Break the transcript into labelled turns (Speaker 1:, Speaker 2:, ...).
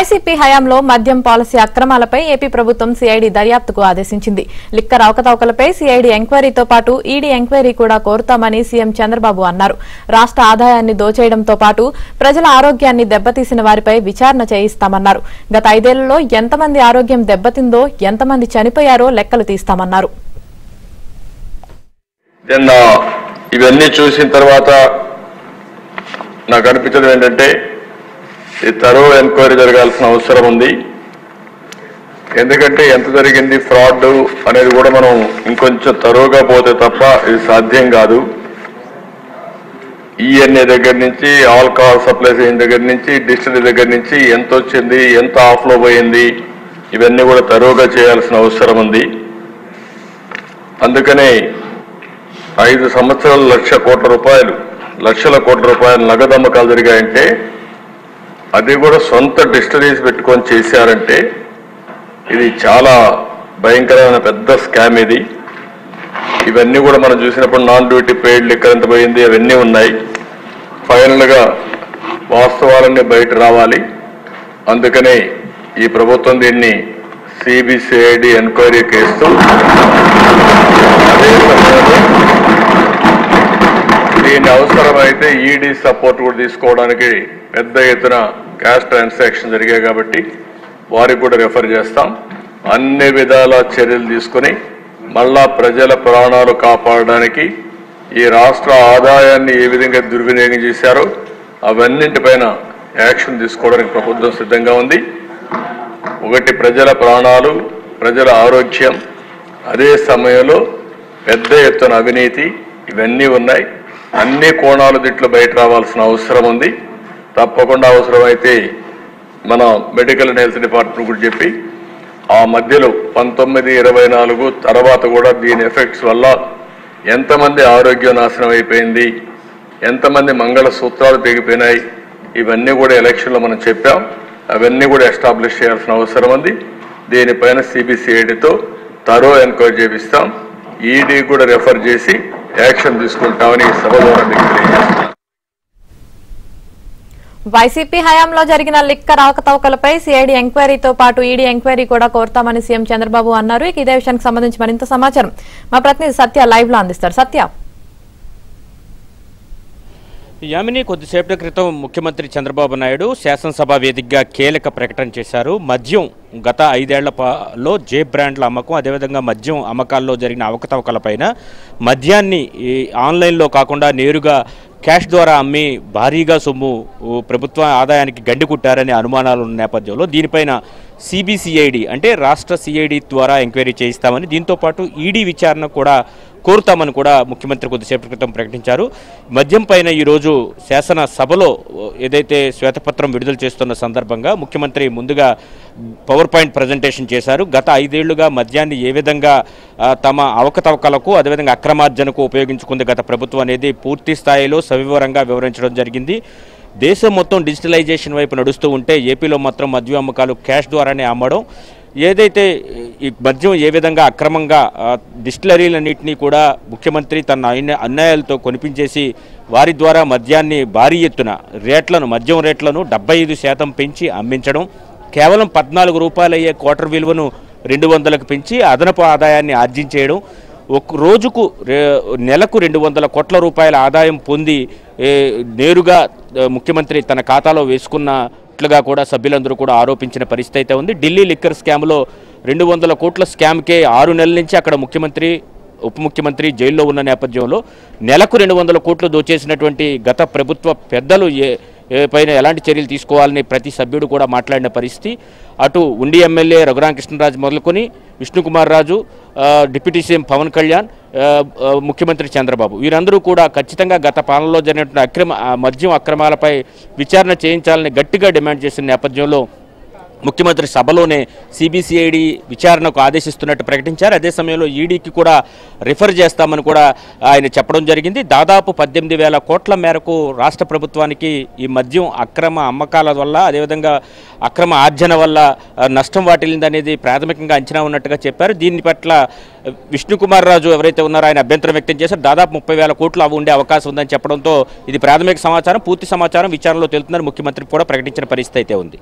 Speaker 1: YCP హయాంలో మద్యం policy అక్రమాలపై AP ప్రభుత్వం సిఐడి దర్యాప్తుకు ఆదేశించింది. లిక్కర్ అవకతవకలపై సిఐడి ఎంక్వైరీతో పాటు ఈడీ ఎంక్వైరీ కూడా కోరుతామని సీఎం చంద్రబాబు అన్నారు. రాష్ట్ర ఆదాయాన్ని దోచేయడంతో పాటు ప్రజల ఆరోగ్యాన్ని దెబ్బతీసిన వారిపై విచారణ చేయిస్తామన్నారు. గత 5 ఏళ్లలో ఎంతమంది ఆరోగ్యం దెబ్బతిందో, ఎంతమంది చనిపోయారో లెక్కలు తీస్తామన్నారు.
Speaker 2: ఇవన్నీ చూసిన తర్వాత నాకు అనిపించడం ఏంటంటే ఈ తరో ఎంక్వైరీ జరగాల్సిన అవసరం ఉంది. ఎందుకంటే ఎంత జరిగింది ఫ్రాడ్ అనేది కూడా మనం ఇంకొంచెం తరోగా పోతే తప్ప ఇది సాధ్యం కాదు. ఈఎన్ఏ దగ్గర నుంచి, ఆల్కహాల్ సప్లై చేయడం దగ్గర నుంచి, డిస్టిలరీ దగ్గర నుంచి ఎంత వచ్చింది, ఎంత ఆఫ్లో పోయింది, ఇవన్నీ కూడా తరోగా చేయాల్సిన అవసరం ఉంది. అందుకనే 5 సంవత్సరాలు లక్షల కోట్ల రూపాయలు నగదు అమ్మకాలు జరిగాయంటే, అది కూడా సొంత డిస్టరీస్ పెట్టుకొని చేశారంటే ఇది చాలా భయంకరమైన పెద్ద స్కామ్ ఇది. ఇవన్నీ కూడా మనం చూసినప్పుడు నాన్ డ్యూటీ పెయిడ్ లిక్కర్ ఎంత పోయింది అవన్నీ ఉన్నాయి. ఫైనల్గా వాస్తవాలన్నీ బయట రావాలి. అందుకనే ఈ ప్రభుత్వం దీన్ని సిబిసిఐడి ఎంక్వైరీ కేసు, అదే సమయంలో దీన్ని అవసరమైతే ఈడీ సపోర్ట్ కూడా తీసుకోవడానికి పెద్ద ఎత్తున క్యాష్ ట్రాన్సాక్షన్ జరిగాయి కాబట్టి వారికి కూడా రెఫర్ చేస్తాం. అన్ని విధాల చర్యలు తీసుకుని మళ్ళా ప్రజల ప్రాణాలు కాపాడడానికి, ఈ రాష్ట్ర ఆదాయాన్ని ఏ విధంగా దుర్వినియోగం చేశారో అవన్నింటిపైన యాక్షన్ తీసుకోవడానికి ప్రభుత్వం సిద్ధంగా ఉంది. ఒకటి ప్రజల ప్రాణాలు, ప్రజల ఆరోగ్యం, అదే సమయంలో పెద్ద ఎత్తున అవినీతి, ఇవన్నీ ఉన్నాయి. అన్ని కోణాలు దీంట్లో బయట రావాల్సిన అవసరం ఉంది. తప్పకుండా అవసరమైతే మన మెడికల్ అండ్ హెల్త్ డిపార్ట్మెంట్ కూడా చెప్పి ఆ మధ్యలో 1924 తర్వాత కూడా దీని ఎఫెక్ట్స్ వల్ల ఎంతమంది ఆరోగ్యం నాశనం అయిపోయింది, ఎంతమంది మంగళసూత్రాలు తెగిపోయినాయి, ఇవన్నీ కూడా ఎలక్షన్లో మనం చెప్పాం. అవన్నీ కూడా ఎస్టాబ్లిష్ చేయాల్సిన అవసరం ఉంది. దీనిపైన సిబిసిఐడితో తరో ఎంక్వైరీ చేపిస్తాం. ఈడీ కూడా రెఫర్ చేసి యాక్షన్ తీసుకుంటామని సభ ద్వారా మీకు తెలియజేస్తున్నాం.
Speaker 1: వైసీపీ హయాంలో జరిగిన లిక్కర్ అవకతవకలపై సిఐడి ఎంక్వైరీతో పాటు ఈడీ ఎంక్వైరీ కూడా కోరుతామని సీఎం చంద్రబాబు అన్నారు. ఇదే విషయానికి సంబంధించి మరింత సమాచారం మా ప్రతినిధి సత్య లైవ్ లో అందిస్తారు. సత్య,
Speaker 3: యామిని, కొద్దిసేపటి క్రితం ముఖ్యమంత్రి చంద్రబాబు నాయుడు శాసనసభ వేదికగా కీలక ప్రకటన చేశారు. మద్యం గత 5 ఏళ్లలో జే బ్రాండ్ల అమ్మకం, అదేవిధంగా మద్యం అమ్మకాల్లో జరిగిన అవకతవకలపైన మద్యాన్ని ఆన్లైన్లో కాకుండా నేరుగా క్యాష్ ద్వారా అమ్మి భారీగా సొమ్ము ప్రభుత్వ ఆదాయానికి గండి కుట్టారనే అనుమానాలు ఉన్న నేపథ్యంలో దీనిపైన సిబిసిఐడి అంటే రాష్ట్ర సిఐడి ద్వారా ఎంక్వైరీ చేయిస్తామని, దీంతోపాటు ఈడీ విచారణ కూడా కోరుతామని కూడా ముఖ్యమంత్రి కొద్దిసేపటి క్రితం ప్రకటించారు. మద్యం పైన ఈరోజు శాసనసభలో ఏదైతే శ్వేతపత్రం విడుదల చేస్తున్న సందర్భంగా ముఖ్యమంత్రి ముందుగా పవర్ పాయింట్ ప్రజెంటేషన్ చేశారు. గత 5 ఏళ్లుగా మద్యాన్ని ఏ విధంగా తమ అవకతవకలకు, అదేవిధంగా అక్రమార్జనకు ఉపయోగించుకుంది గత ప్రభుత్వం అనేది పూర్తి స్థాయిలో సవివరంగా వివరించడం జరిగింది. దేశం మొత్తం డిజిటలైజేషన్ వైపు నడుస్తూ ఉంటే ఏపీలో మాత్రం మద్యం అమ్మకాలు క్యాష్ ద్వారానే అమ్మడం, ఏదైతే ఈ మద్యం ఏ విధంగా అక్రమంగా డిస్టిలరీలన్నింటినీ కూడా ముఖ్యమంత్రి తన అన్యాయాలతో కొనిపించేసి వారి ద్వారా మద్యాన్ని భారీ ఎత్తున మద్యం రేట్లను 75% పెంచి అమ్మించడం, కేవలం 14 రూపాయలు అయ్యే క్వార్టర్ విలువను 200లకు పెంచి అదనపు ఆదాయాన్ని ఆర్జించేయడం, రోజుకు నెలకు 200 కోట్ల రూపాయల ఆదాయం పొంది నేరుగా ముఖ్యమంత్రి తన ఖాతాలో వేసుకున్నట్లుగా కూడా సభ్యులందరూ కూడా ఆరోపించిన పరిస్థితి అయితే ఉంది. ఢిల్లీ లిక్కర్ స్కామ్లో 200 కోట్ల స్కామ్కే 6 నెలల నుంచి అక్కడ ముఖ్యమంత్రి, ఉప ముఖ్యమంత్రి జైల్లో ఉన్న నేపథ్యంలో నెలకు 200 కోట్లు దోచేసినటువంటి గత ప్రభుత్వ పెద్దలు పైన ఎలాంటి చర్యలు తీసుకోవాలని ప్రతి సభ్యుడు కూడా మాట్లాడిన పరిస్థితి. అటు ఉండి ఎమ్మెల్యే రఘురామకృష్ణరాజు మొదలుకొని విష్ణుకుమార్ రాజు, డిప్యూటీ సీఎం పవన్ కళ్యాణ్, ముఖ్యమంత్రి చంద్రబాబు, వీరందరూ కూడా ఖచ్చితంగా గత పాలనలో జరిగినటువంటి మద్యం అక్రమాలపై విచారణ చేయించాలని గట్టిగా డిమాండ్ చేసిన నేపథ్యంలో ముఖ్యమంత్రి సభలోనే సిబిసిఐడి విచారణకు ఆదేశిస్తున్నట్టు ప్రకటించారు. అదే సమయంలో ఈడీకి కూడా రిఫర్ చేస్తామని కూడా ఆయన చెప్పడం జరిగింది. దాదాపు 18,000 కోట్ల మేరకు రాష్ట్ర ప్రభుత్వానికి ఈ మద్యం అక్రమ అమ్మకాల వల్ల, అదేవిధంగా అక్రమ ఆర్జన వల్ల నష్టం వాటిల్లిందనేది ప్రాథమికంగా అంచనా ఉన్నట్టుగా చెప్పారు. దీని పట్ల విష్ణుకుమార్ రాజు ఎవరైతే ఉన్నారో ఆయన అభ్యంతరం వ్యక్తం చేశారు. దాదాపు 30,000 కోట్లు అవి ఉండే అవకాశం ఉందని చెప్పడంతో ఇది ప్రాథమిక సమాచారం, పూర్తి సమాచారం విచారణలో తెలుతుందని ముఖ్యమంత్రి కూడా ప్రకటించిన పరిస్థితి అయితే ఉంది.